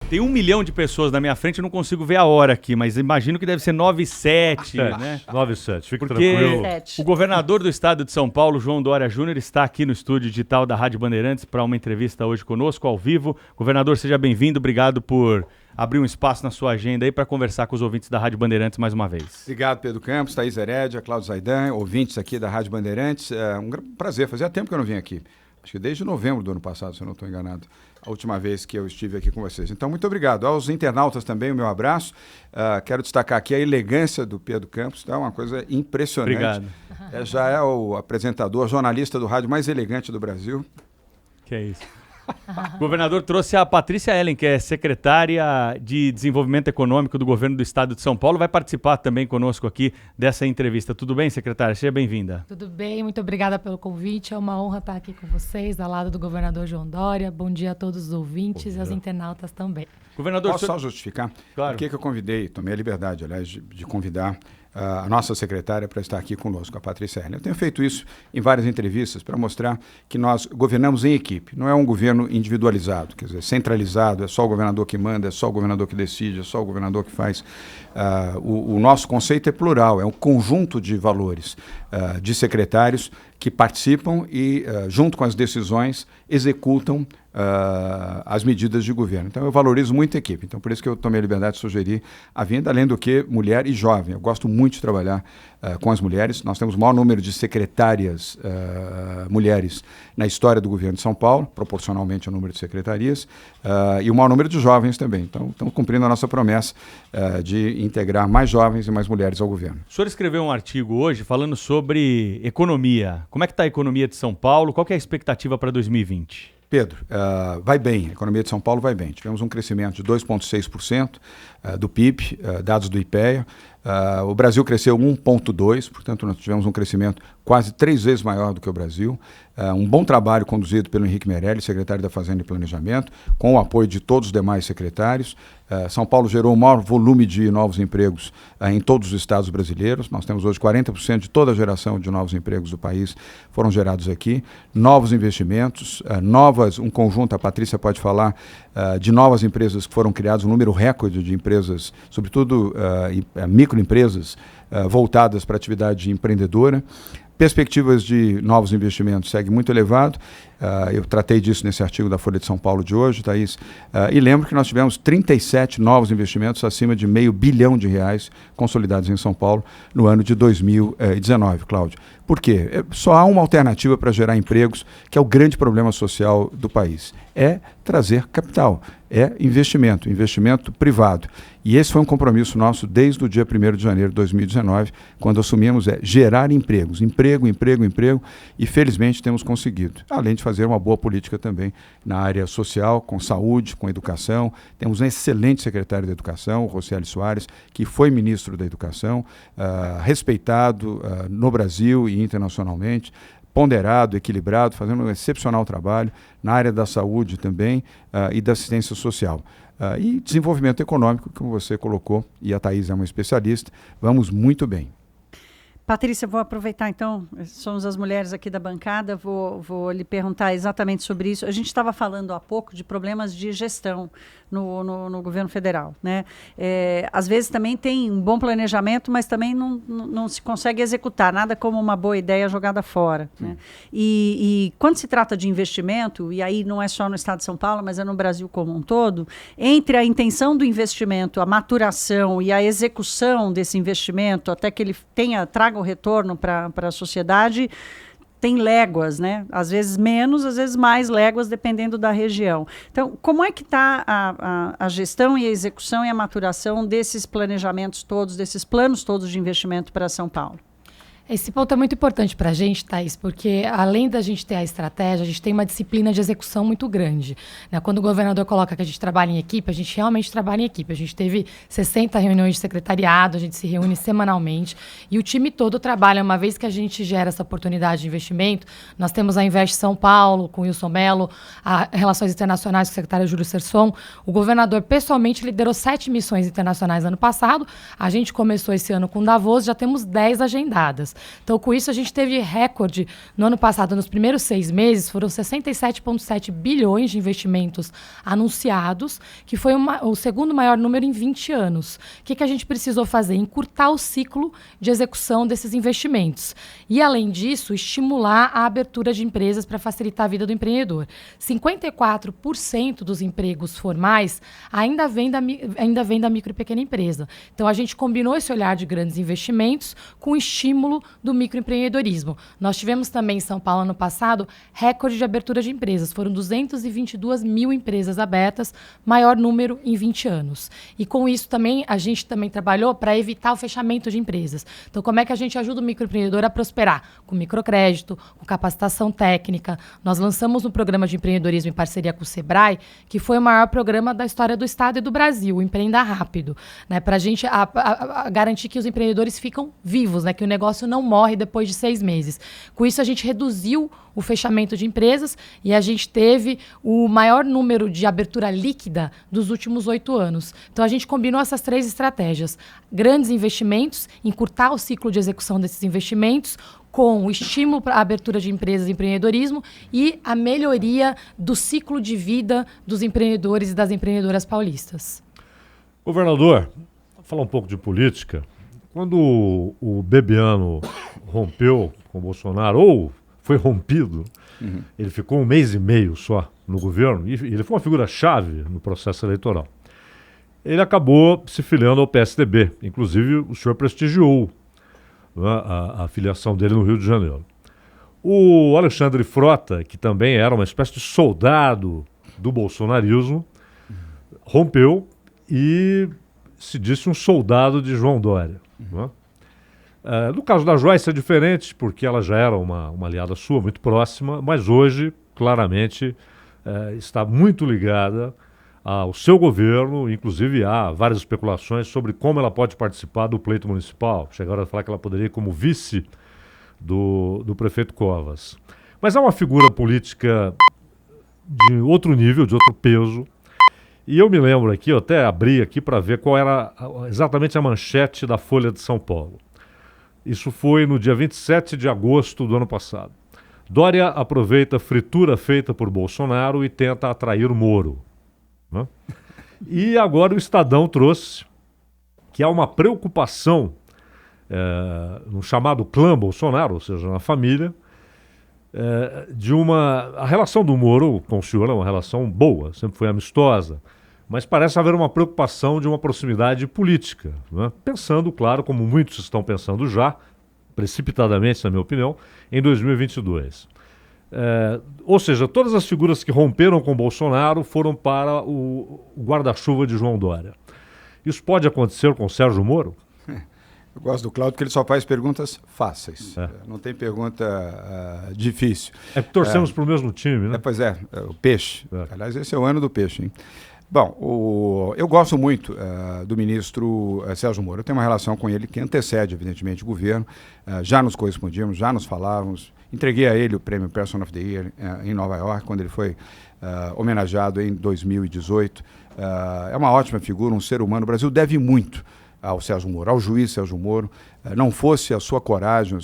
Tem 1 milhão de pessoas na minha frente, eu não consigo ver a hora aqui, mas imagino que deve ser 9h07, né? 9h07, fica Porque tranquilo. o governador do estado de São Paulo, João Dória Júnior, está aqui no estúdio digital da Rádio Bandeirantes para uma entrevista hoje conosco, ao vivo. Governador, seja bem-vindo, obrigado por abrir um espaço na sua agenda aí para conversar com os ouvintes da Rádio Bandeirantes mais uma vez. Obrigado, Pedro Campos, Thaís Herédia, Cláudio Zaidan, ouvintes aqui da Rádio Bandeirantes. É um prazer, fazia tempo que eu não vim aqui. Acho que desde novembro do ano passado, se eu não estou enganado, a última vez que eu estive aqui com vocês. Então, muito obrigado. Aos internautas também, o meu abraço. Quero destacar aqui a elegância do Pedro Campos, tá? Uma coisa impressionante. Obrigado. Já é o apresentador, jornalista do rádio mais elegante do Brasil. Que é isso. O governador trouxe a Patrícia Ellen, que é secretária de Desenvolvimento Econômico do governo do estado de São Paulo, vai participar também conosco aqui dessa entrevista. Tudo bem, secretária? Seja bem-vinda. Tudo bem, muito obrigada pelo convite. É uma honra estar aqui com vocês, ao lado do governador João Dória. Bom dia a todos os ouvintes e aos internautas também. Governador, posso só justificar? Claro. Por que eu convidei, tomei a liberdade, aliás, de convidar a nossa secretária para estar aqui conosco, a Patrícia Ellen. Eu tenho feito isso em várias entrevistas para mostrar que nós governamos em equipe. Não é um governo individualizado, quer dizer, centralizado, é só o governador que manda, é só o governador que decide, é só o governador que faz. O nosso conceito é plural, é um conjunto de valores de secretários que participam e, junto com as decisões, executam as medidas de governo. Então, eu valorizo muito a equipe. Então, por isso que eu tomei a liberdade de sugerir a vinda, além do que mulher e jovem. Eu gosto muito de trabalhar com as mulheres. Nós temos o maior número de secretárias mulheres na história do governo de São Paulo, proporcionalmente ao número de secretarias, e o maior número de jovens também. Então, estamos cumprindo a nossa promessa de integrar mais jovens e mais mulheres ao governo. O senhor escreveu um artigo hoje falando sobre economia. Como é que está a economia de São Paulo? Qual que é a expectativa para 2020? Pedro, vai bem, a economia de São Paulo vai bem. Tivemos um crescimento de 2,6% do PIB, dados do IPEA. O Brasil cresceu 1,2%, portanto nós tivemos um crescimento quase 3 vezes maior do que o Brasil. Um bom trabalho conduzido pelo Henrique Meirelles, secretário da Fazenda e Planejamento, com o apoio de todos os demais secretários. São Paulo gerou o maior volume de novos empregos em todos os estados brasileiros. Nós temos hoje 40% de toda a geração de novos empregos do país foram gerados aqui. Novos investimentos, um conjunto, a Patrícia pode falar, de novas empresas que foram criadas, um número recorde de empresas, sobretudo microempresas voltadas para a atividade empreendedora. Perspectivas de novos investimentos seguem muito elevado. Eu tratei disso nesse artigo da Folha de São Paulo de hoje, Thaís. E lembro que nós tivemos 37 novos investimentos acima de R$500 bilhão consolidados em São Paulo no ano de 2019, Cláudio. Por quê? Só há uma alternativa para gerar empregos, que é o grande problema social do país. É trazer capital, é investimento privado. E esse foi um compromisso nosso desde o dia 1º de janeiro de 2019, quando assumimos gerar empregos, emprego, e felizmente temos conseguido. Além de fazer uma boa política também na área social, com saúde, com educação. Temos um excelente secretário de Educação, o Rocieli Soares, que foi ministro da Educação, respeitado no Brasil e internacionalmente, ponderado, equilibrado, fazendo um excepcional trabalho na área da saúde também e da assistência social. E desenvolvimento econômico, como você colocou, e a Thaís é uma especialista, vamos muito bem. Patrícia, vou aproveitar então, somos as mulheres aqui da bancada, vou lhe perguntar exatamente sobre isso. A gente estava falando há pouco de problemas de gestão no governo federal, né? Às vezes também tem um bom planejamento, mas também não se consegue executar, nada como uma boa ideia jogada fora, né? E quando se trata de investimento, e aí não é só no estado de São Paulo, mas é no Brasil como um todo, entre a intenção do investimento, a maturação e a execução desse investimento, até que ele traga o retorno para a sociedade, tem léguas, né? Às vezes menos, às vezes mais léguas, dependendo da região. Então, como é que está a gestão e a execução e a maturação desses planejamentos todos, desses planos todos de investimento para São Paulo? Esse ponto é muito importante para a gente, Thaís, porque além da gente ter a estratégia, a gente tem uma disciplina de execução muito grande, né? Quando o governador coloca que a gente trabalha em equipe, a gente realmente trabalha em equipe. A gente teve 60 reuniões de secretariado, a gente se reúne semanalmente e o time todo trabalha. Uma vez que a gente gera essa oportunidade de investimento, nós temos a Invest São Paulo, com o Wilson Mello, a Relações Internacionais com o secretário Júlio Serson. O governador pessoalmente liderou 7 missões internacionais ano passado. A gente começou esse ano com Davos, já temos 10 agendadas. Então, com isso, a gente teve recorde no ano passado, nos primeiros 6 meses, foram 67,7 bilhões de investimentos anunciados, que foi o segundo maior número em 20 anos. O que a gente precisou fazer? Encurtar o ciclo de execução desses investimentos. E, além disso, estimular a abertura de empresas para facilitar a vida do empreendedor. 54% dos empregos formais ainda vem da micro e pequena empresa. Então, a gente combinou esse olhar de grandes investimentos com o estímulo do microempreendedorismo. Nós tivemos também em São Paulo, ano passado, recorde de abertura de empresas. Foram 222 mil empresas abertas, maior número em 20 anos. E com isso também, a gente também trabalhou para evitar o fechamento de empresas. Então, como é que a gente ajuda o microempreendedor a prosperar? Com microcrédito, com capacitação técnica. Nós lançamos um programa de empreendedorismo em parceria com o Sebrae, que foi o maior programa da história do Estado e do Brasil, o Empreenda Rápido, né? Para a gente garantir que os empreendedores ficam vivos, né? Que o negócio não morre depois de 6 meses. Com isso, a gente reduziu o fechamento de empresas e a gente teve o maior número de abertura líquida dos últimos 8 anos. Então, a gente combinou essas 3 estratégias. Grandes investimentos, encurtar o ciclo de execução desses investimentos, com o estímulo para a abertura de empresas e empreendedorismo e a melhoria do ciclo de vida dos empreendedores e das empreendedoras paulistas. Governador, vou falar um pouco de política. Quando o Bebiano rompeu com o Bolsonaro, ou foi rompido, ele ficou 1 mês e meio só no governo, e ele foi uma figura-chave no processo eleitoral. Ele acabou se filiando ao PSDB, inclusive o senhor prestigiou a filiação dele no Rio de Janeiro. O Alexandre Frota, que também era uma espécie de soldado do bolsonarismo, rompeu e se disse um soldado de João Dória. No caso da Joyce é diferente, porque ela já era uma aliada sua, muito próxima, mas hoje, claramente, está muito ligada ao seu governo. Inclusive há várias especulações sobre como ela pode participar do pleito municipal. Chegaram a falar que ela poderia ir como vice do prefeito Covas. Mas é uma figura política de outro nível, de outro peso. E eu me lembro aqui, eu até abri aqui para ver qual era exatamente a manchete da Folha de São Paulo. Isso foi no dia 27 de agosto do ano passado. Dória aproveita fritura feita por Bolsonaro e tenta atrair Moro. Né? E agora o Estadão trouxe que há uma preocupação no chamado clã Bolsonaro, ou seja, na família, a relação do Moro com o senhor é uma relação boa, sempre foi amistosa, mas parece haver uma preocupação de uma proximidade política, né? Pensando, claro, como muitos estão pensando já, precipitadamente, na minha opinião, em 2022. Ou seja, todas as figuras que romperam com Bolsonaro foram para o guarda-chuva de João Dória. Isso pode acontecer com o Sérgio Moro? Eu gosto do Cláudio porque ele só faz perguntas fáceis. Não tem pergunta difícil. Torcemos para o mesmo time, né? Pois é, o peixe. Aliás, esse é o ano do peixe, hein? Bom, eu gosto muito do ministro Sérgio Moro. Eu tenho uma relação com ele que antecede, evidentemente, o governo. Já nos correspondíamos, já nos falávamos. Entreguei a ele o prêmio Person of the Year em Nova York, quando ele foi homenageado em 2018. É uma ótima figura, um ser humano. O Brasil deve muito ao Sérgio Moro, ao juiz Sérgio Moro. Não fosse a sua coragem,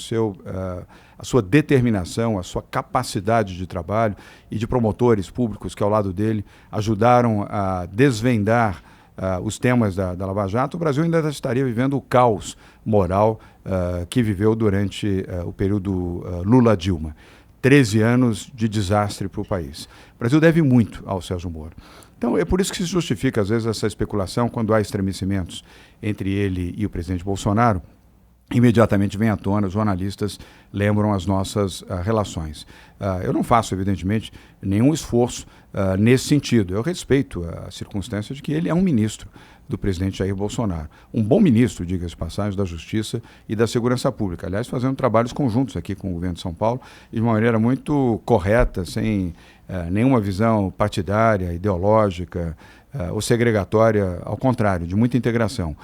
a sua determinação, a sua capacidade de trabalho e de promotores públicos que ao lado dele ajudaram a desvendar os temas da Lava Jato, o Brasil ainda estaria vivendo o caos moral que viveu durante o período Lula-Dilma. 13 anos de desastre para o país. O Brasil deve muito ao Sérgio Moro. Então, é por isso que se justifica, às vezes, essa especulação quando há estremecimentos entre ele e o presidente Bolsonaro. Imediatamente vem à tona, os jornalistas lembram as nossas relações. Eu não faço, evidentemente, nenhum esforço nesse sentido. Eu respeito a circunstância de que ele é um ministro do presidente Jair Bolsonaro. Um bom ministro, diga-se de passagem, da Justiça e da Segurança Pública. Aliás, fazendo trabalhos conjuntos aqui com o governo de São Paulo e de uma maneira muito correta, sem nenhuma visão partidária, ideológica ou segregatória, ao contrário, de muita integração.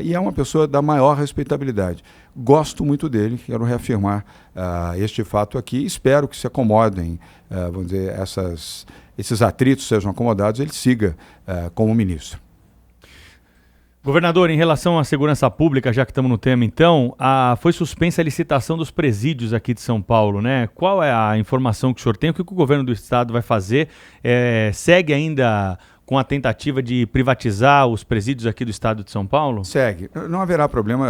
E é uma pessoa da maior respeitabilidade. Gosto muito dele, quero reafirmar este fato aqui. Espero que se acomodem, vamos dizer, esses atritos sejam acomodados, ele siga como ministro. Governador, em relação à segurança pública, já que estamos no tema então, foi suspensa a licitação dos presídios aqui de São Paulo, né? Qual é a informação que o senhor tem? O que o governo do estado vai fazer? Segue ainda com a tentativa de privatizar os presídios aqui do estado de São Paulo? Segue. Não haverá problema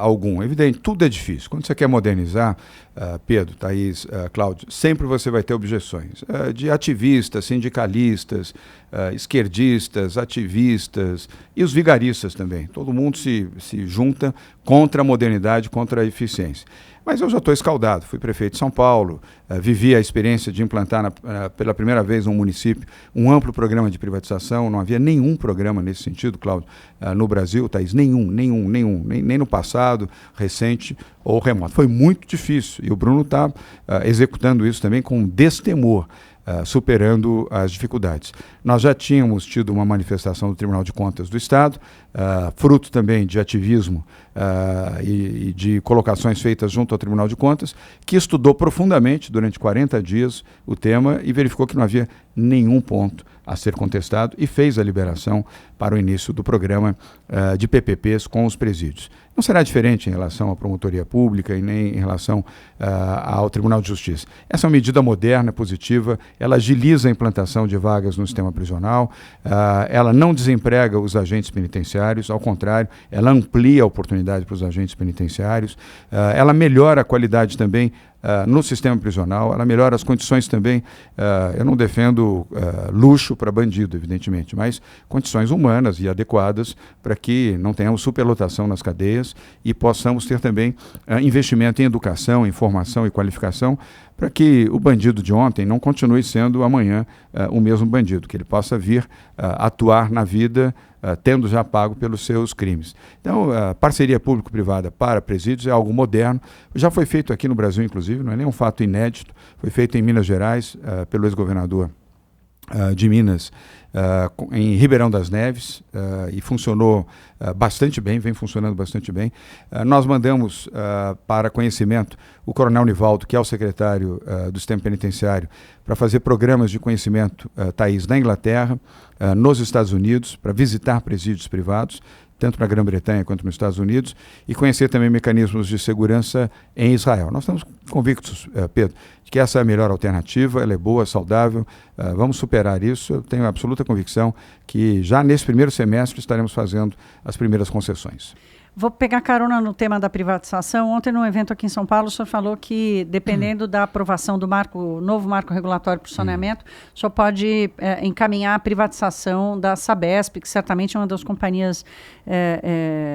algum. Evidente, tudo é difícil. Quando você quer modernizar, Pedro, Thaís, Cláudio, sempre você vai ter objeções de ativistas, sindicalistas, esquerdistas, ativistas e os vigaristas também. Todo mundo se junta contra a modernidade, contra a eficiência. Mas eu já estou escaldado, fui prefeito de São Paulo, vivi a experiência de implantar pela primeira vez no município um amplo programa de privatização, não havia nenhum programa nesse sentido, Cláudio, no Brasil, Thaís, nenhum, nem no passado, recente ou remoto. Foi muito difícil e o Bruno está executando isso também com destemor, superando as dificuldades. Nós já tínhamos tido uma manifestação do Tribunal de Contas do Estado, fruto também de ativismo e de colocações feitas junto ao Tribunal de Contas, que estudou profundamente durante 40 dias o tema e verificou que não havia nenhum ponto a ser contestado e fez a liberação para o início do programa de PPPs com os presídios. Não será diferente em relação à promotoria pública e nem em relação ao Tribunal de Justiça. Essa é uma medida moderna, positiva, ela agiliza a implantação de vagas no sistema prisional, ela não desemprega os agentes penitenciários, ao contrário, ela amplia a oportunidade para os agentes penitenciários, ela melhora a qualidade também no sistema prisional, ela melhora as condições também, eu não defendo luxo para bandido, evidentemente, mas condições humanas e adequadas para que não tenhamos superlotação nas cadeias e possamos ter também investimento em educação, em formação e qualificação, para que o bandido de ontem não continue sendo amanhã o mesmo bandido, que ele possa vir atuar na vida tendo já pago pelos seus crimes. Então, a parceria público-privada para presídios é algo moderno, já foi feito aqui no Brasil, inclusive, não é nenhum fato inédito, foi feito em Minas Gerais pelo ex-governador de Minas, em Ribeirão das Neves, e funcionou bastante bem, vem funcionando bastante bem. Nós mandamos para conhecimento o Coronel Nivaldo, que é o secretário do Sistema Penitenciário, para fazer programas de conhecimento, Thaís, na Inglaterra, nos Estados Unidos, para visitar presídios privados, tanto na Grã-Bretanha quanto nos Estados Unidos, e conhecer também mecanismos de segurança em Israel. Nós estamos convictos, Pedro, de que essa é a melhor alternativa, ela é boa, saudável, vamos superar isso. Eu tenho absoluta convicção que já nesse primeiro semestre estaremos fazendo as primeiras concessões. Vou pegar carona no tema da privatização. Ontem, num evento aqui em São Paulo, o senhor falou que, dependendo da aprovação do novo marco regulatório para o saneamento, o senhor pode encaminhar a privatização da Sabesp, que certamente é uma das companhias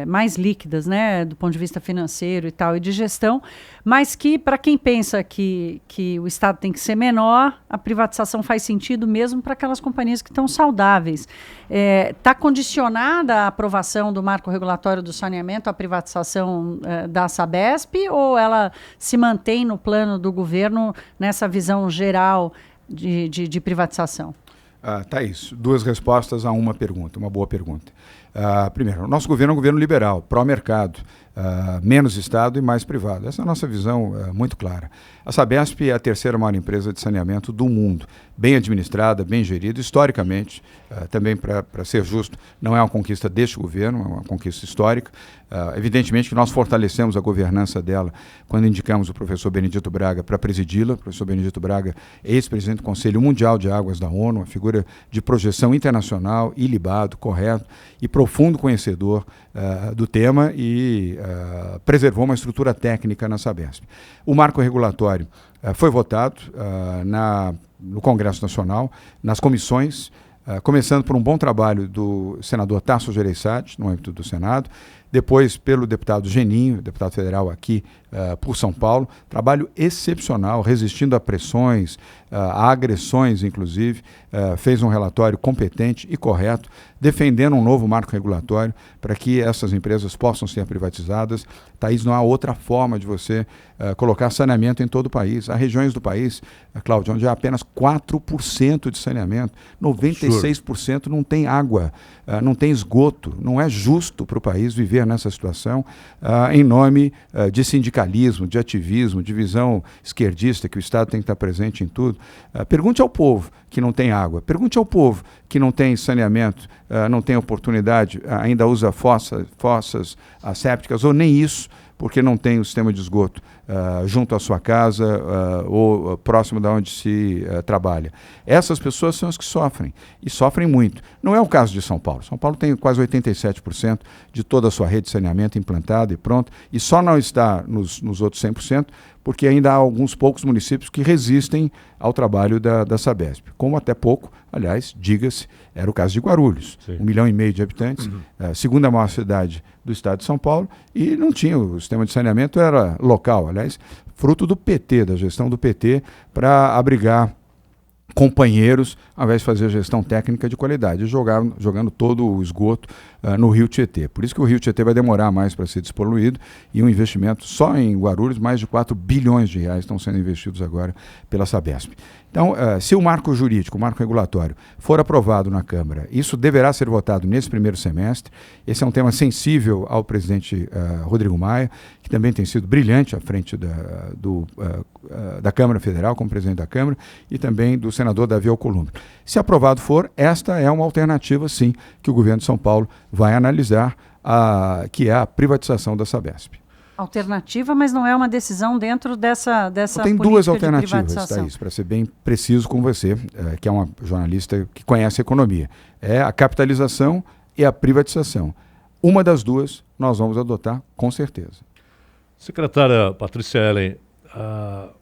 mais líquidas, né, do ponto de vista financeiro e tal, e de gestão, mas que, para quem pensa que o Estado tem que ser menor, a privatização faz sentido mesmo para aquelas companhias que estão saudáveis. Está condicionada a aprovação do marco regulatório do saneamento a privatização da Sabesp, ou ela se mantém no plano do governo nessa visão geral de privatização? Thaís, duas respostas a uma pergunta, uma boa pergunta. Primeiro, o nosso governo é um governo liberal, pró-mercado, menos Estado e mais privado. Essa é a nossa visão muito clara. A Sabesp é a terceira maior empresa de saneamento do mundo, bem administrada, bem gerida, historicamente, também para ser justo, não é uma conquista deste governo, é uma conquista histórica. Evidentemente que nós fortalecemos a governança dela quando indicamos o professor Benedito Braga para presidi-la. O professor Benedito Braga é ex-presidente do Conselho Mundial de Águas da ONU, uma figura de projeção internacional, ilibado, correto e profundo conhecedor do tema e preservou uma estrutura técnica na Sabesp. O marco regulatório foi votado no Congresso Nacional, nas comissões, começando por um bom trabalho do senador Tasso Gereissati, no âmbito do Senado, depois pelo deputado Geninho, deputado federal aqui por São Paulo, trabalho excepcional, resistindo a pressões, a agressões, inclusive, fez um relatório competente e correto, defendendo um novo marco regulatório para que essas empresas possam ser privatizadas. Thaís, não há outra forma de você colocar saneamento em todo o país. Há regiões do país, Cláudio, onde há apenas 4% de saneamento, 96% não tem água, não tem esgoto. Não é justo para o país viver nessa situação em nome de sindicalismo, de ativismo, de visão esquerdista, que o Estado tem que estar presente em tudo. Pergunte ao povo que não tem água, pergunte ao povo que não tem saneamento não tem oportunidade, ainda usa fossas sépticas, ou nem isso, porque não tem o sistema de esgoto junto à sua casa ou próximo de onde se trabalha. Essas pessoas são as que sofrem, e sofrem muito. Não é o caso de São Paulo. São Paulo tem quase 87% de toda a sua rede de saneamento implantada e pronta, e só não está nos outros 100%, porque ainda há alguns poucos municípios que resistem ao trabalho da Sabesp. Como até pouco, aliás, diga-se, era o caso de Guarulhos. Sim. 1,5 milhão de habitantes, segunda maior cidade do estado de São Paulo, e não tinha, o sistema de saneamento era local, aliás, fruto do PT, da gestão do PT, para abrigar companheiros, ao invés de fazer gestão técnica de qualidade, jogando todo o esgoto no Rio Tietê. Por isso que o Rio Tietê vai demorar mais para ser despoluído, e um investimento só em Guarulhos, mais de 4 bilhões de reais estão sendo investidos agora pela Sabesp. Então, se o marco jurídico, o marco regulatório, for aprovado na Câmara, isso deverá ser votado nesse primeiro semestre. Esse é um tema sensível ao presidente Rodrigo Maia, que também tem sido brilhante à frente da Câmara Federal, como presidente da Câmara, e também do senador Davi Alcolumbre. Se aprovado for, esta é uma alternativa, sim, que o governo de São Paulo vai analisar, que é a privatização da Sabesp. Alternativa, mas não é uma decisão dentro dessa tem duas alternativas, Thaís, para ser bem preciso com você, que é uma jornalista que conhece a economia. É a capitalização e a privatização. Uma das duas nós vamos adotar, com certeza. Secretária Patrícia Ellen,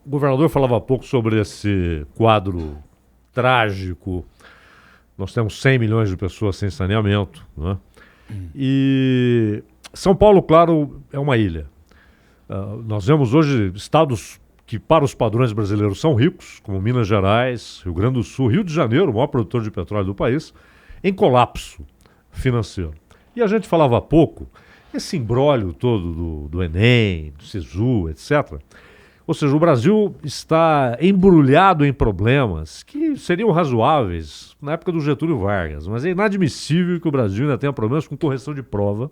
o governador falava há pouco sobre esse quadro trágico. Nós temos 100 milhões de pessoas sem saneamento, né? E São Paulo, claro, é uma ilha. Nós vemos hoje estados que, para os padrões brasileiros, são ricos, como Minas Gerais, Rio Grande do Sul, Rio de Janeiro, o maior produtor de petróleo do país, em colapso financeiro. E a gente falava há pouco, esse imbróglio todo do Enem, do SISU, etc. Ou seja, o Brasil está embrulhado em problemas que seriam razoáveis na época do Getúlio Vargas, mas é inadmissível que o Brasil ainda tenha problemas com correção de prova.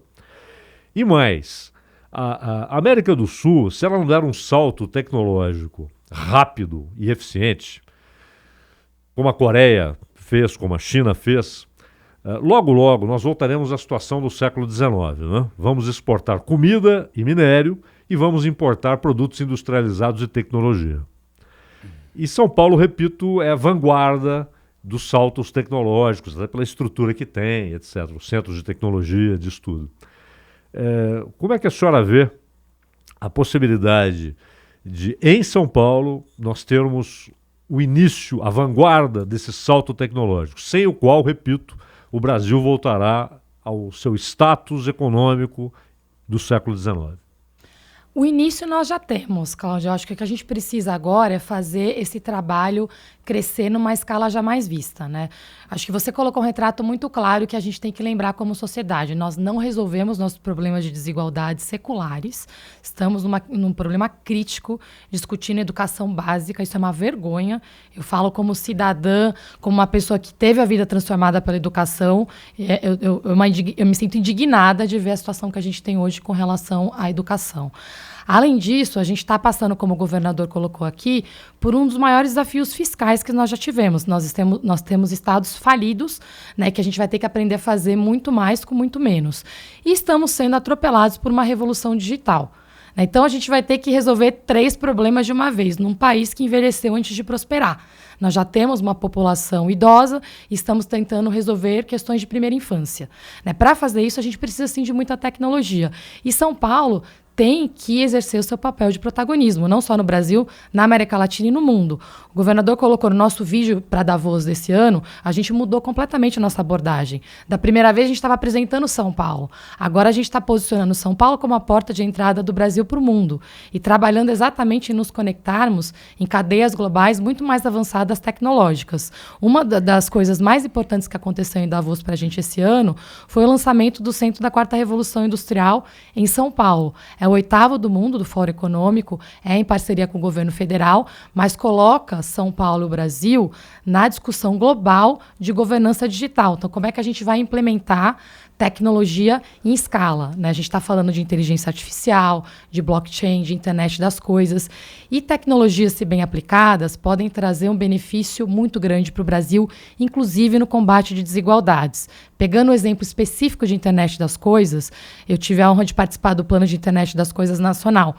E mais, a América do Sul, se ela não der um salto tecnológico rápido e eficiente, como a Coreia fez, como a China fez, logo nós voltaremos à situação do século XIX, né? Vamos exportar comida e minério e vamos importar produtos industrializados e tecnologia. E São Paulo, repito, é a vanguarda dos saltos tecnológicos, até pela estrutura que tem, etc. Os centros de tecnologia, de estudo. Como é que a senhora vê a possibilidade de, em São Paulo, nós termos o início, a vanguarda desse salto tecnológico, sem o qual, repito, o Brasil voltará ao seu status econômico do século XIX? O início nós já temos, Cláudio. Eu acho que o que a gente precisa agora é fazer esse trabalho crescer numa escala jamais vista, né? Acho que você colocou um retrato muito claro que a gente tem que lembrar como sociedade. Nós não resolvemos nossos problemas de desigualdades seculares. Estamos num problema crítico discutindo educação básica. Isso é uma vergonha. Eu falo como cidadã, como uma pessoa que teve a vida transformada pela educação. Eu me sinto indignada de ver a situação que a gente tem hoje com relação à educação. Além disso, a gente está passando, como o governador colocou aqui, por um dos maiores desafios fiscais que nós já tivemos. Nós temos estados falidos, né, que a gente vai ter que aprender a fazer muito mais com muito menos. E estamos sendo atropelados por uma revolução digital. Então, a gente vai ter que resolver 3 problemas de uma vez, num país que envelheceu antes de prosperar. Nós já temos uma população idosa e estamos tentando resolver questões de primeira infância, né? Para fazer isso, a gente precisa, sim, de muita tecnologia. E São Paulo tem que exercer o seu papel de protagonismo, não só no Brasil, na América Latina e no mundo. O governador colocou no nosso vídeo para Davos desse ano, a gente mudou completamente a nossa abordagem. Da primeira vez, a gente estava apresentando São Paulo. Agora, a gente está posicionando São Paulo como a porta de entrada do Brasil para o mundo e trabalhando exatamente em nos conectarmos em cadeias globais muito mais avançadas tecnológicas. Uma das coisas mais importantes que aconteceu em Davos para a gente esse ano foi o lançamento do Centro da 4ª Revolução Industrial em São Paulo. É o 8º do mundo do Fórum Econômico, é em parceria com o governo federal, mas coloca São Paulo e o Brasil na discussão global de governança digital. Então, como é que a gente vai implementar tecnologia em escala, né? A gente está falando de inteligência artificial, de blockchain, de internet das coisas. E tecnologias, se bem aplicadas, podem trazer um benefício muito grande para o Brasil, inclusive no combate de desigualdades. Pegando o exemplo específico de internet das coisas, eu tive a honra de participar do Plano de Internet das Coisas Nacional.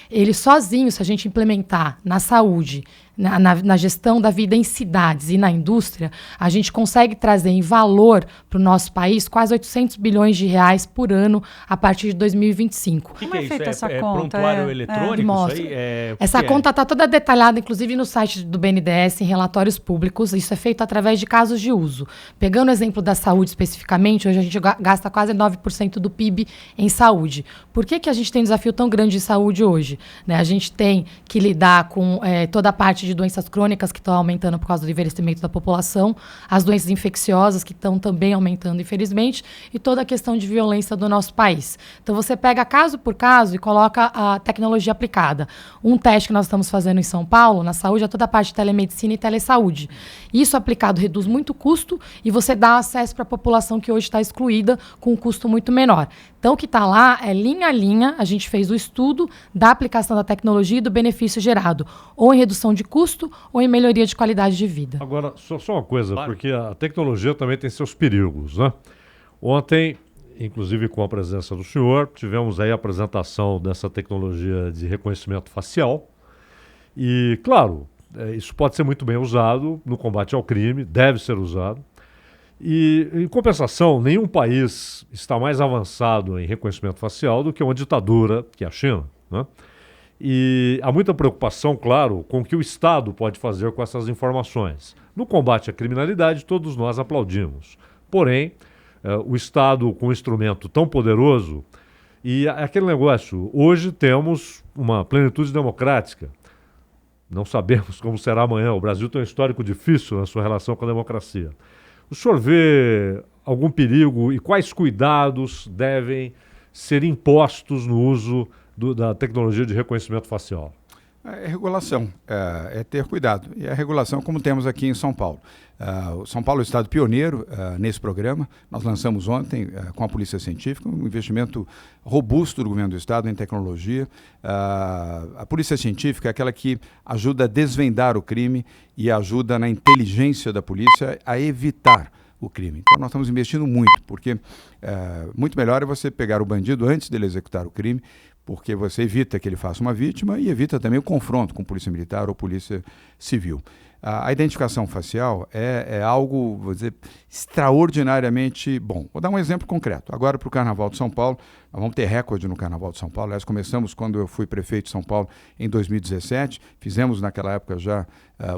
Ele sozinho, se a gente implementar na saúde, na gestão da vida em cidades e na indústria, a gente consegue trazer em valor para o nosso país quase 800 bilhões de reais por ano a partir de 2025. O que Como é é isso? feita essa conta? Prontuário eletrônico? Mostra. Isso aí? Essa conta está toda detalhada, inclusive no site do BNDES, em relatórios públicos. Isso é feito através de casos de uso. Pegando o exemplo da saúde especificamente, hoje a gente gasta quase 9% do PIB em saúde. Por que a gente tem um desafio tão grande em saúde hoje? Né? A gente tem que lidar com toda a parte de doenças crônicas que estão aumentando por causa do envelhecimento da população, as doenças infecciosas que estão também aumentando, infelizmente, e toda a questão de violência do nosso país. Então, você pega caso por caso e coloca a tecnologia aplicada. Um teste que nós estamos fazendo em São Paulo, na saúde, é toda a parte de telemedicina e telesaúde. Isso aplicado reduz muito o custo e você dá acesso para a população que hoje está excluída com um custo muito menor. Então, o que está lá é linha a linha, a gente fez o estudo da aplicação da tecnologia e do benefício gerado, ou em redução de custo, ou em melhoria de qualidade de vida. Agora, só uma coisa, porque a tecnologia também tem seus perigos, né? Ontem, inclusive com a presença do senhor, tivemos aí a apresentação dessa tecnologia de reconhecimento facial. E, claro, isso pode ser muito bem usado no combate ao crime, deve ser usado. E, em compensação, nenhum país está mais avançado em reconhecimento facial do que uma ditadura, que é a China, né? E há muita preocupação, claro, com o que o Estado pode fazer com essas informações. No combate à criminalidade, todos nós aplaudimos. Porém, o Estado, com um instrumento tão poderoso, e aquele negócio, hoje temos uma plenitude democrática. Não sabemos como será amanhã. O Brasil tem um histórico difícil na sua relação com a democracia. O senhor vê algum perigo e quais cuidados devem ser impostos no uso da tecnologia de reconhecimento facial? É regulação, é ter cuidado. E a regulação, como temos aqui em São Paulo. O São Paulo é o estado pioneiro nesse programa. Nós lançamos ontem, com a Polícia Científica, um investimento robusto do governo do estado em tecnologia. A Polícia Científica é aquela que ajuda a desvendar o crime e ajuda na inteligência da polícia a evitar o crime. Então nós estamos investindo muito, porque muito melhor é você pegar o bandido antes dele executar o crime, porque você evita que ele faça uma vítima e evita também o confronto com polícia militar ou polícia civil. A identificação facial é algo, vou dizer, extraordinariamente bom. Vou dar um exemplo concreto. Agora, para o Carnaval de São Paulo, nós vamos ter recorde no Carnaval de São Paulo. Aliás, começamos quando eu fui prefeito de São Paulo em 2017. Fizemos naquela época já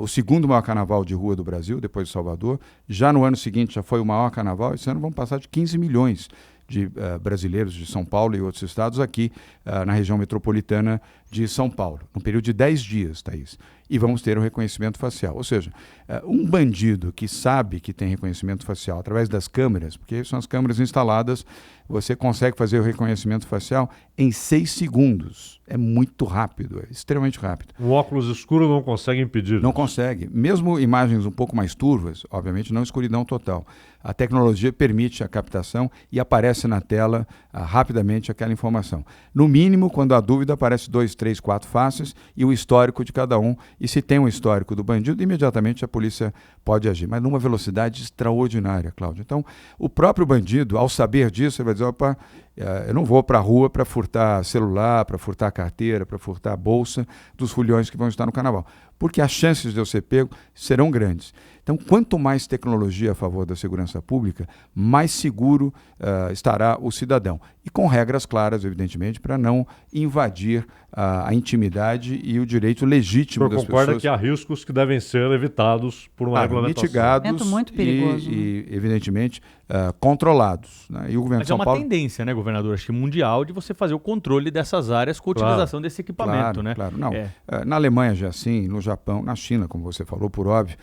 o segundo maior carnaval de rua do Brasil, depois de Salvador. Já no ano seguinte já foi o maior carnaval. Esse ano vamos passar de 15 milhões de brasileiros de São Paulo e outros estados aqui na região metropolitana de São Paulo, num período de 10 dias, Thaís. E vamos ter o reconhecimento facial. Ou seja, um bandido que sabe que tem reconhecimento facial através das câmeras, porque são as câmeras instaladas, você consegue fazer o reconhecimento facial em 6 segundos. É muito rápido, é extremamente rápido. Um óculos escuro não consegue impedir. Não consegue. Mesmo imagens um pouco mais turvas, obviamente não escuridão total. A tecnologia permite a captação e aparece na tela rapidamente aquela informação. No mínimo, quando há dúvida, aparece 2, 3, 4 faces e o histórico de cada um. E se tem um histórico do bandido, imediatamente a polícia pode agir. Mas numa velocidade extraordinária, Cláudio. Então, o próprio bandido, ao saber disso, ele vai dizer, opa, eu não vou para a rua para furtar celular, para furtar carteira, para furtar bolsa dos foliões que vão estar no carnaval. Porque as chances de eu ser pego serão grandes. Então, quanto mais tecnologia a favor da segurança pública, mais seguro estará o cidadão. E com regras claras, evidentemente, para não invadir a intimidade e o direito legítimo das pessoas. Você concorda que há riscos que devem ser evitados por uma regulamentação? Mitigados muito perigoso, e evidentemente, controlados. Né? E o governo Mas de São Paulo... é uma tendência, né, governador? Acho que mundial de você fazer o controle dessas áreas com a utilização desse equipamento, né? Claro, não. Na Alemanha já assim, no Japão, na China, como você falou, por óbvio,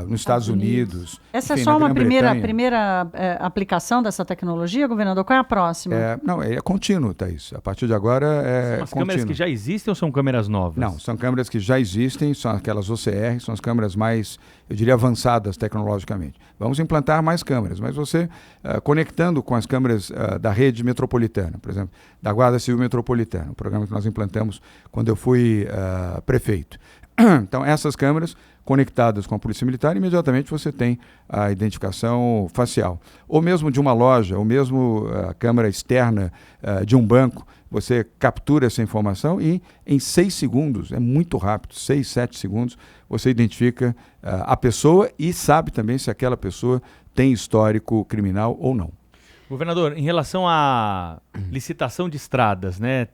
nos Estados Unidos. Essa enfim, é só uma primeira aplicação dessa tecnologia, governador? Qual é a próxima? Não, é contínuo, Thaís. A partir de agora é São as câmeras que já existem ou são câmeras novas? Não, são câmeras que já existem, são aquelas OCR, são as câmeras mais eu diria, avançadas tecnologicamente. Vamos implantar mais câmeras, mas você, conectando com as câmeras da rede metropolitana, por exemplo, da Guarda Civil Metropolitana, o programa que nós implantamos quando eu fui prefeito. Então, essas câmeras conectadas com a Polícia Militar, imediatamente você tem a identificação facial. Ou mesmo de uma loja, ou mesmo a câmera externa de um banco, você captura essa informação e em 6 segundos, é muito rápido, 6, 7 segundos, você identifica a pessoa e sabe também se aquela pessoa tem histórico criminal ou não. Governador, em relação à licitação de estradas, né,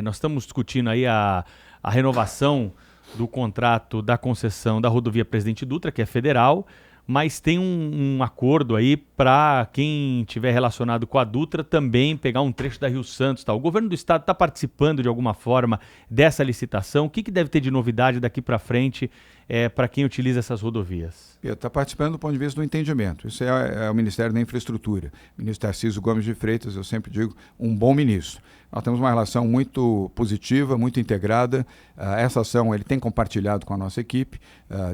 nós estamos discutindo aí a renovação do contrato da concessão da rodovia Presidente Dutra, que é federal, mas tem um acordo aí para quem estiver relacionado com a Dutra também pegar um trecho da Rio Santos. Tá? O governo do estado está participando de alguma forma dessa licitação? O que deve ter de novidade daqui para frente para quem utiliza essas rodovias? Está participando do ponto de vista do entendimento. Isso é o Ministério da Infraestrutura. O ministro Tarcísio Gomes de Freitas, eu sempre digo, um bom ministro. Nós temos uma relação muito positiva, muito integrada. Essa ação ele tem compartilhado com a nossa equipe,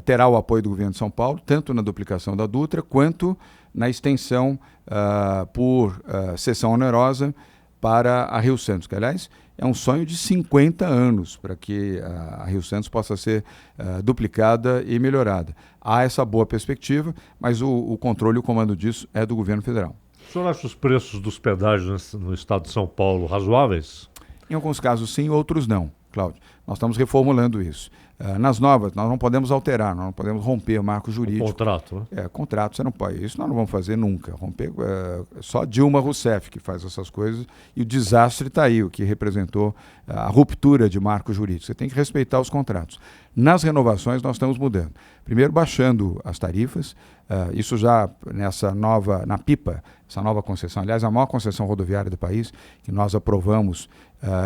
terá o apoio do governo de São Paulo, tanto na duplicação da Dutra, quanto na extensão por cessão onerosa para a Rio Santos, que, aliás, é um sonho de 50 anos para que a Rio Santos possa ser duplicada e melhorada. Há essa boa perspectiva, mas o controle e o comando disso é do governo federal. O senhor acha os preços dos pedágios no estado de São Paulo razoáveis? Em alguns casos sim, outros não, Cláudio. Nós estamos reformulando isso. Nas novas, nós não podemos alterar, nós não podemos romper marco jurídico. O contrato, né? Contrato, você não pode. Isso nós não vamos fazer nunca. Romper, só Dilma Rousseff que faz essas coisas e o desastre está aí, o que representou a ruptura de marco jurídico. Você tem que respeitar os contratos. Nas renovações nós estamos mudando. Primeiro baixando as tarifas, isso já na PIPA, essa nova concessão, aliás, a maior concessão rodoviária do país, que nós aprovamos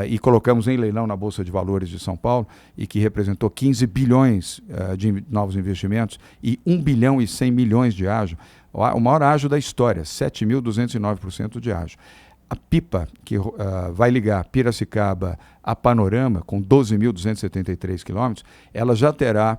e colocamos em leilão na Bolsa de Valores de São Paulo e que representou 15 bilhões de novos investimentos e 1 bilhão e 100 milhões de ágio, o maior ágio da história, 7.209% de ágio. A PIPA, que vai ligar Piracicaba a Panorama, com 12.273 quilômetros, ela já terá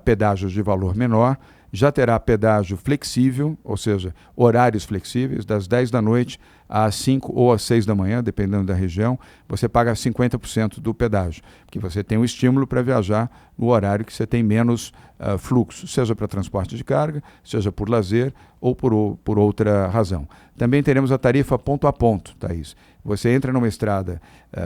pedágios de valor menor, já terá pedágio flexível, ou seja, horários flexíveis, das 10 da noite às 5 ou às 6 da manhã, dependendo da região, você paga 50% do pedágio, porque você tem um estímulo para viajar no horário que você tem menos fluxo, seja para transporte de carga, seja por lazer ou por outra razão. Também teremos a tarifa ponto a ponto, Thaís. Você entra numa estrada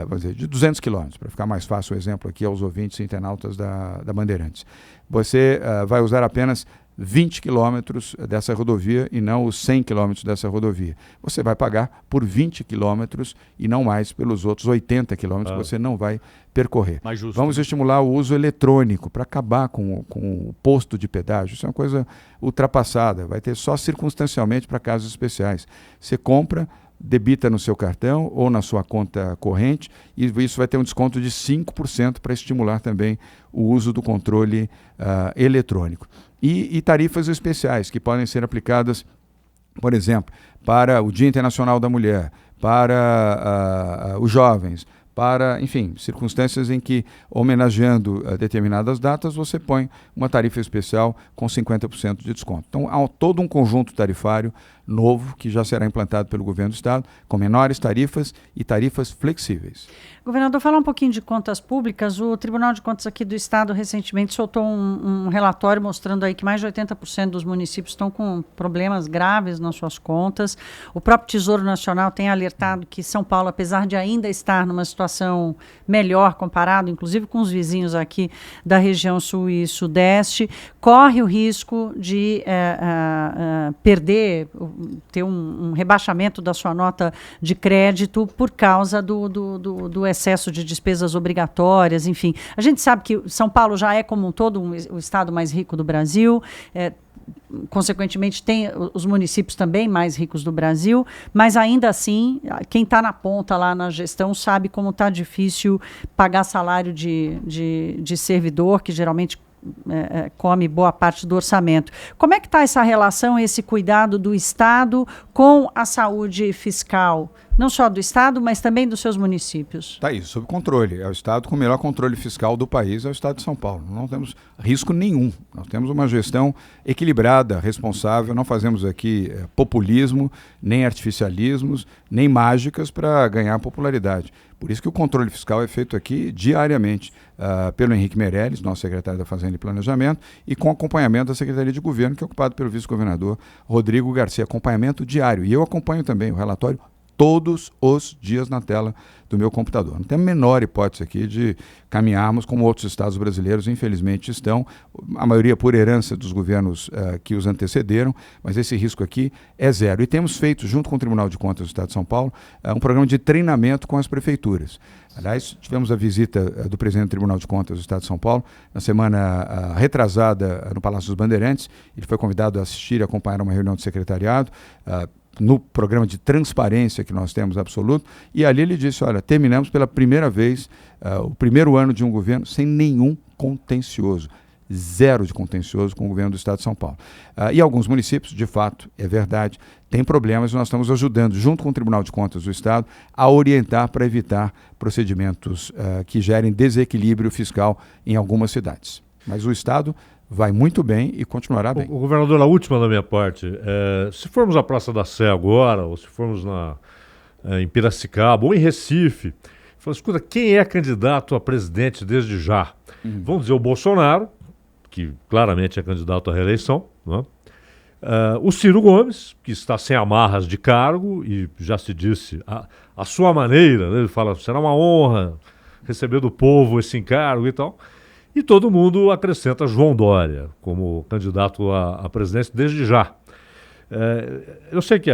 vamos dizer, de 200 quilômetros, para ficar mais fácil o exemplo aqui aos ouvintes e internautas da Bandeirantes. Você vai usar apenas 20 quilômetros dessa rodovia e não os 100 quilômetros dessa rodovia. Você vai pagar por 20 quilômetros e não mais pelos outros 80 quilômetros que você não vai percorrer. Mais justo. Vamos estimular o uso eletrônico para acabar com o posto de pedágio. Isso é uma coisa ultrapassada. Vai ter só circunstancialmente para casos especiais. Você compra, debita no seu cartão ou na sua conta corrente e isso vai ter um desconto de 5% para estimular também o uso do controle eletrônico. E tarifas especiais que podem ser aplicadas, por exemplo, para o Dia Internacional da Mulher, para os jovens, para, enfim, circunstâncias em que, homenageando determinadas datas, você põe uma tarifa especial com 50% de desconto. Então, há todo um conjunto tarifário novo que já será implantado pelo governo do estado, com menores tarifas e tarifas flexíveis. Governador, falar um pouquinho de contas públicas. O Tribunal de Contas aqui do estado recentemente soltou um relatório mostrando aí que mais de 80% dos municípios estão com problemas graves nas suas contas. O próprio Tesouro Nacional tem alertado que São Paulo, apesar de ainda estar numa situação melhor comparado, inclusive com os vizinhos aqui da região sul e sudeste, corre o risco de ter um rebaixamento da sua nota de crédito por causa do excesso de despesas obrigatórias, enfim. A gente sabe que São Paulo já é, como um todo, o estado mais rico do Brasil, consequentemente tem os municípios também mais ricos do Brasil, mas ainda assim, quem está na ponta lá na gestão sabe como está difícil pagar salário de servidor, que geralmente come boa parte do orçamento. Como é que está essa relação, esse cuidado do Estado com a saúde fiscal? Não só do Estado, mas também dos seus municípios. Está isso, sob controle. É o Estado com o melhor controle fiscal do país, é o Estado de São Paulo. Não temos risco nenhum. Nós temos uma gestão equilibrada, responsável. Não fazemos aqui populismo, nem artificialismos, nem mágicas para ganhar popularidade. Por isso que o controle fiscal é feito aqui diariamente pelo Henrique Meirelles, nosso secretário da Fazenda e Planejamento, e com acompanhamento da Secretaria de Governo, que é ocupado pelo vice-governador Rodrigo Garcia. Acompanhamento diário. E eu acompanho também o relatório todos os dias na tela do meu computador. Não tem a menor hipótese aqui de caminharmos como outros estados brasileiros, infelizmente estão, a maioria por herança dos governos que os antecederam, mas esse risco aqui é zero. E temos feito, junto com o Tribunal de Contas do Estado de São Paulo, um programa de treinamento com as prefeituras. Aliás, tivemos a visita do presidente do Tribunal de Contas do Estado de São Paulo na semana retrasada no Palácio dos Bandeirantes. Ele foi convidado a assistir e acompanhar uma reunião do secretariado, no programa de transparência que nós temos absoluto, e ali ele disse, olha, terminamos pela primeira vez o primeiro ano de um governo sem nenhum contencioso, zero de contencioso com o governo do Estado de São Paulo. E alguns municípios, de fato, é verdade, têm problemas, e nós estamos ajudando, junto com o Tribunal de Contas do Estado, a orientar para evitar procedimentos que gerem desequilíbrio fiscal em algumas cidades. Mas o Estado vai muito bem e continuará bem. O governador, a última da minha parte, se formos à Praça da Sé agora, ou se formos em Piracicaba, ou em Recife, fala, escuta, quem é candidato a presidente desde já? Vamos dizer o Bolsonaro, que claramente é candidato à reeleição, né? O Ciro Gomes, que está sem amarras de cargo, e já se disse, a sua maneira, né? Ele fala, será uma honra receber do povo esse encargo e tal. E todo mundo acrescenta João Dória como candidato à presidência desde já. Eu sei que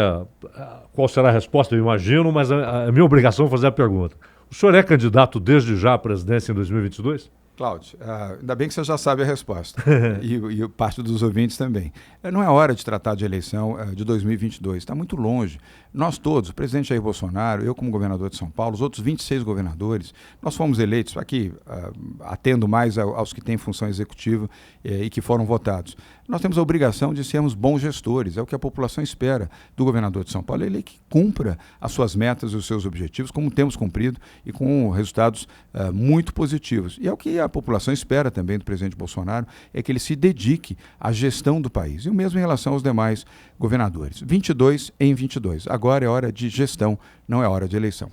qual será a resposta, eu imagino, mas a minha obrigação é fazer a pergunta. O senhor é candidato desde já à presidência em 2022? Cláudio, ainda bem que você já sabe a resposta, e parte dos ouvintes também. Não é hora de tratar de eleição de 2022, está muito longe. Nós todos, o presidente Jair Bolsonaro, eu como governador de São Paulo, os outros 26 governadores, nós fomos eleitos aqui, atendo mais aos que têm função executiva e que foram votados. Nós temos a obrigação de sermos bons gestores, é o que a população espera do governador de São Paulo, ele que cumpra as suas metas e os seus objetivos, como temos cumprido e com resultados muito positivos. E é o que a população espera também do presidente Bolsonaro, é que ele se dedique à gestão do país. E o mesmo em relação aos demais governadores. 22 em 22. Agora é hora de gestão, não é hora de eleição.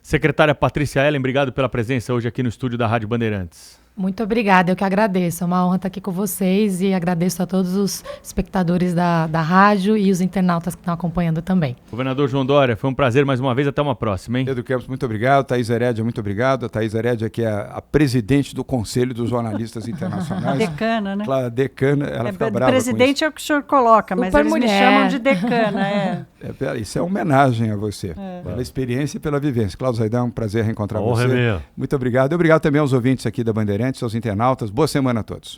Secretária Patrícia Ellen, obrigado pela presença hoje aqui no estúdio da Rádio Bandeirantes. Muito obrigada, eu que agradeço. É uma honra estar aqui com vocês e agradeço a todos os espectadores da rádio e os internautas que estão acompanhando também. Governador João Dória, foi um prazer mais uma vez, até uma próxima, hein? Pedro Campos, muito obrigado. Thaís Herédia, muito obrigado. A Thaís Herédia, que é a presidente do Conselho dos Jornalistas Internacionais. Decana, né? Claro, decana, ela fica brava presidente é o que o senhor coloca, mas eles me chamam de decana. Isso é uma homenagem a você, pela experiência e pela vivência. Cláudio Zaidan, um prazer reencontrar você. Muito obrigado. E obrigado também aos ouvintes aqui da Bandeirantes, aos internautas. Boa semana a todos.